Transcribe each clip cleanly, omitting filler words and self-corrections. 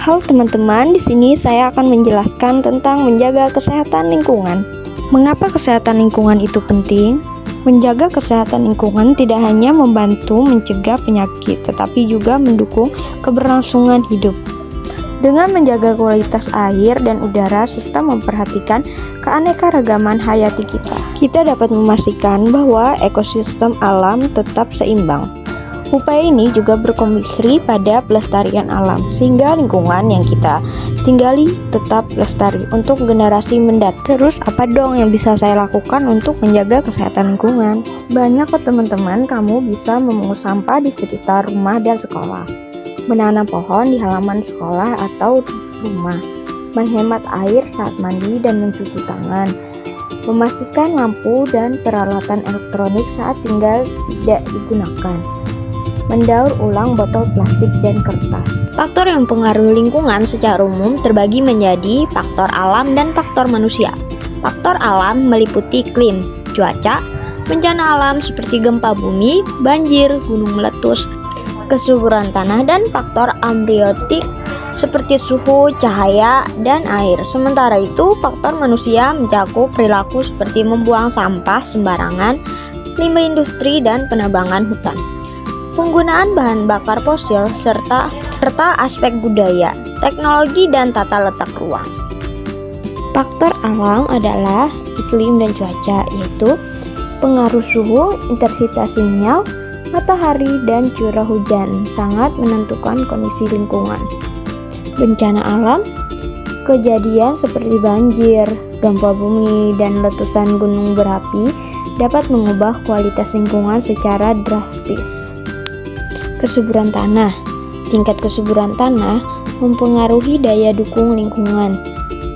Halo teman-teman, di sini saya akan menjelaskan tentang menjaga kesehatan lingkungan. Mengapa kesehatan lingkungan itu penting? Menjaga kesehatan lingkungan tidak hanya membantu mencegah penyakit, tetapi juga mendukung keberlangsungan hidup. Dengan menjaga kualitas air dan udara serta memperhatikan keanekaragaman hayati kita dapat memastikan bahwa ekosistem alam tetap seimbang. Upaya ini juga berkontribusi pada pelestarian alam, sehingga lingkungan yang kita tinggali tetap lestari untuk generasi mendatang. Terus apa dong yang bisa saya lakukan untuk menjaga kesehatan lingkungan? Banyak kok teman-teman, kamu bisa memungut sampah di sekitar rumah dan sekolah, menanam pohon di halaman sekolah atau rumah, menghemat air saat mandi dan mencuci tangan, memastikan lampu dan peralatan elektronik saat tinggal tidak digunakan, mendaur ulang botol plastik dan kertas. Faktor yang mempengaruhi lingkungan secara umum terbagi menjadi faktor alam dan faktor manusia. Faktor alam meliputi iklim, cuaca, bencana alam seperti gempa bumi, banjir, gunung meletus, kesuburan tanah, dan faktor abiotik seperti suhu, cahaya, dan air. Sementara itu, faktor manusia mencakup perilaku seperti membuang sampah sembarangan, limbah industri, dan penebangan hutan, penggunaan bahan bakar fosil, serta aspek budaya, teknologi, dan tata letak ruang. Faktor alam adalah iklim dan cuaca, yaitu pengaruh suhu, intensitas sinyal, matahari, dan curah hujan sangat menentukan kondisi lingkungan. Bencana alam, kejadian seperti banjir, gempa bumi, dan letusan gunung berapi dapat mengubah kualitas lingkungan secara drastis. Kesuburan tanah. Tingkat kesuburan tanah mempengaruhi daya dukung lingkungan,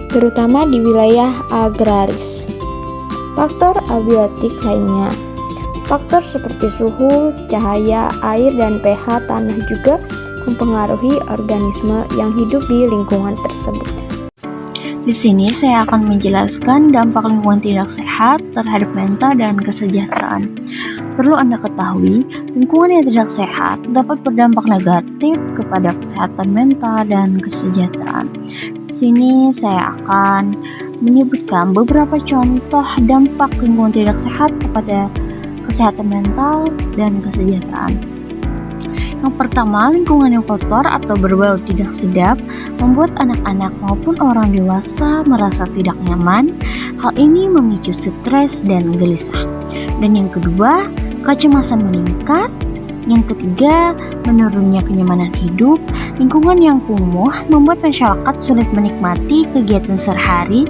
terutama di wilayah agraris. Faktor abiotik lainnya. Faktor seperti suhu, cahaya, air, dan pH tanah juga mempengaruhi organisme yang hidup di lingkungan tersebut. Di sini saya akan menjelaskan dampak lingkungan tidak sehat terhadap mental dan kesejahteraan. Perlu Anda ketahui, lingkungan yang tidak sehat dapat berdampak negatif kepada kesehatan mental dan kesejahteraan. Di sini saya akan menyebutkan beberapa contoh dampak lingkungan tidak sehat kepada kesehatan mental dan kesejahteraan. Yang pertama, lingkungan yang kotor atau berbau tidak sedap membuat anak-anak maupun orang dewasa merasa tidak nyaman. Hal ini memicu stres dan gelisah. Dan yang kedua, kecemasan meningkat. Yang ketiga, menurunnya kenyamanan hidup. Lingkungan yang kumuh membuat masyarakat sulit menikmati kegiatan sehari-hari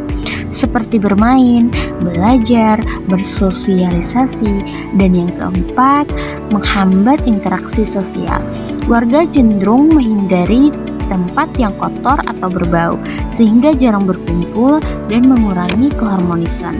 seperti bermain, belajar, bersosialisasi, dan yang keempat, menghambat interaksi sosial. Warga cenderung menghindari tempat yang kotor atau berbau, sehingga jarang berkumpul dan mengurangi keharmonisan.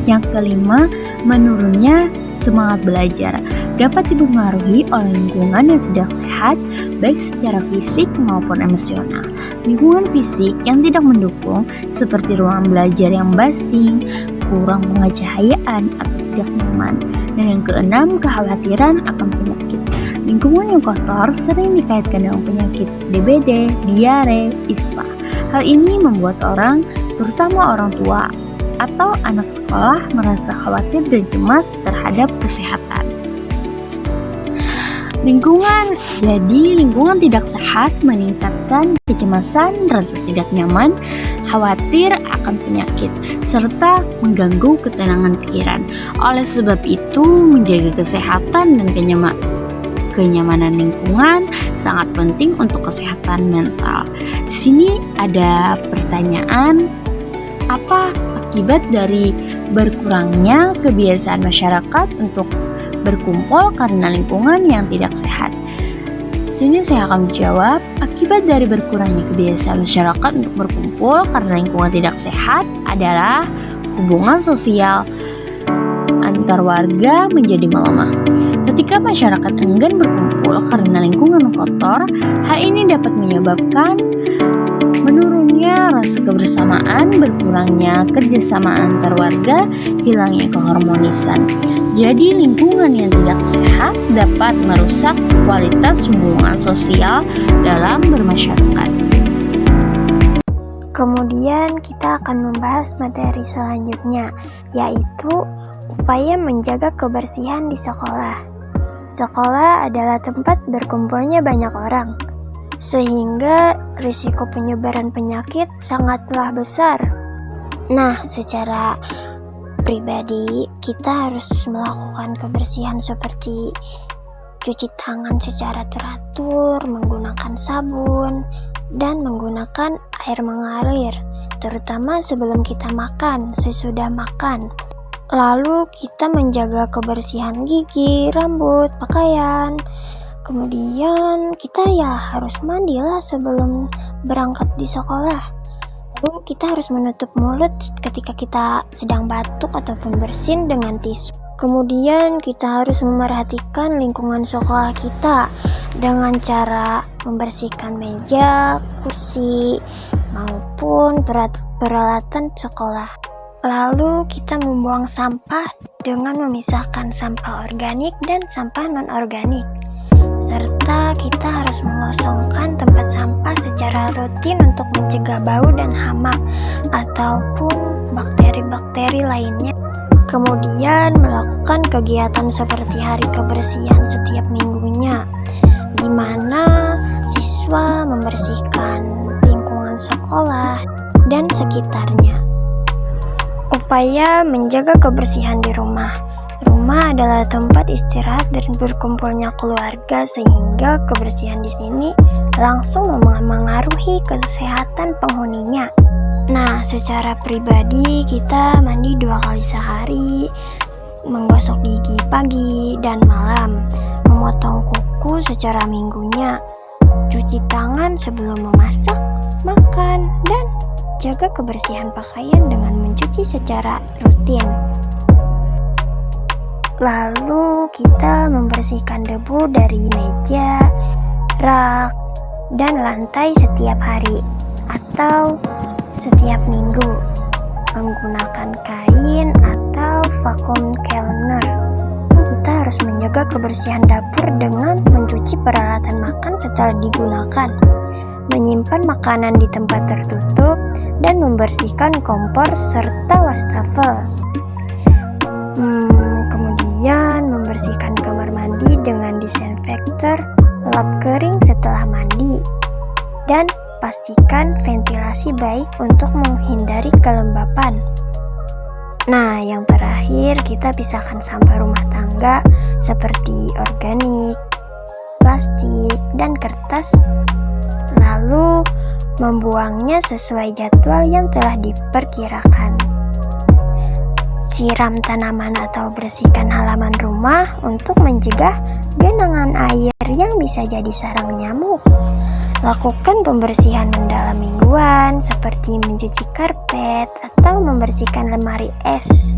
Yang kelima, menurunnya semangat belajar dapat dipengaruhi oleh lingkungan yang tidak sehat, baik secara fisik maupun emosional. Lingkungan fisik yang tidak mendukung, seperti ruangan belajar yang basing, kurang pencahayaan, atau tidak nyaman. Dan yang keenam, kekhawatiran akan penyakit. Lingkungan yang kotor sering dikaitkan dengan penyakit DBD, diare, ISPA. Hal ini membuat orang, terutama orang tua atau anak sekolah, merasa khawatir dan cemas terhadap kesehatan. Lingkungan tidak sehat meningkatkan kecemasan, rasa tidak nyaman, khawatir akan penyakit, serta mengganggu ketenangan pikiran. Oleh sebab itu, menjaga kesehatan dan kenyamanan lingkungan sangat penting untuk kesehatan mental. Di sini ada pertanyaan, apa akibat dari berkurangnya kebiasaan masyarakat untuk berkumpul karena lingkungan yang tidak sehat? Di sini saya akan menjawab, akibat dari berkurangnya kebiasaan masyarakat untuk berkumpul karena lingkungan tidak sehat adalah hubungan sosial antar warga menjadi melemah. Ketika masyarakat enggan berkumpul karena lingkungan kotor, hal ini dapat menyebabkan menurunnya rasa kebersamaan, berkurangnya kerjasama antar warga, hilangnya keharmonisan. Jadi lingkungan yang tidak sehat dapat merusak kualitas hubungan sosial dalam bermasyarakat. Kemudian kita akan membahas materi selanjutnya, yaitu upaya menjaga kebersihan di sekolah. Sekolah adalah tempat berkumpulnya banyak orang, sehingga risiko penyebaran penyakit sangatlah besar. Nah, secara pribadi kita harus melakukan kebersihan seperti cuci tangan secara teratur, menggunakan sabun, dan menggunakan air mengalir, terutama sebelum kita makan, sesudah makan. Lalu kita menjaga kebersihan gigi, rambut, pakaian. Kemudian kita harus mandilah sebelum berangkat di sekolah. Lalu kita harus menutup mulut ketika kita sedang batuk ataupun bersin dengan tisu. Kemudian kita harus memerhatikan lingkungan sekolah kita dengan cara membersihkan meja, kursi, maupun peralatan sekolah. Lalu kita membuang sampah dengan memisahkan sampah organik dan sampah non-organik. Serta kita harus mengosongkan tempat sampah secara rutin untuk mencegah bau dan hama ataupun bakteri-bakteri lainnya. Kemudian melakukan kegiatan seperti hari kebersihan setiap minggunya, di mana siswa membersihkan lingkungan sekolah dan sekitarnya. Upaya menjaga kebersihan di rumah. Rumah adalah tempat istirahat dan berkumpulnya keluarga, sehingga kebersihan di sini langsung memengaruhi kesehatan penghuninya. Nah, secara pribadi kita mandi 2 kali sehari, menggosok gigi pagi dan malam, memotong kuku secara minggunya, cuci tangan sebelum memasak, makan, dan jaga kebersihan pakaian dengan mencuci secara rutin. Lalu kita membersihkan debu dari meja, rak, dan lantai setiap hari atau setiap minggu menggunakan kain atau vacuum cleaner. Kita harus menjaga kebersihan dapur dengan mencuci peralatan makan setelah digunakan, menyimpan makanan di tempat tertutup, dan membersihkan kompor serta wastafel. Kemudian membersihkan kamar mandi dengan disinfektor, lap kering setelah mandi, dan pastikan ventilasi baik untuk menghindari kelembapan. Nah, yang terakhir kita pisahkan sampah rumah tangga seperti organik, plastik, dan kertas, lalu membuangnya sesuai jadwal yang telah diperkirakan. Siram tanaman atau bersihkan halaman rumah untuk mencegah genangan air yang bisa jadi sarang nyamuk. Lakukan pembersihan mendalam mingguan seperti mencuci karpet atau membersihkan lemari es.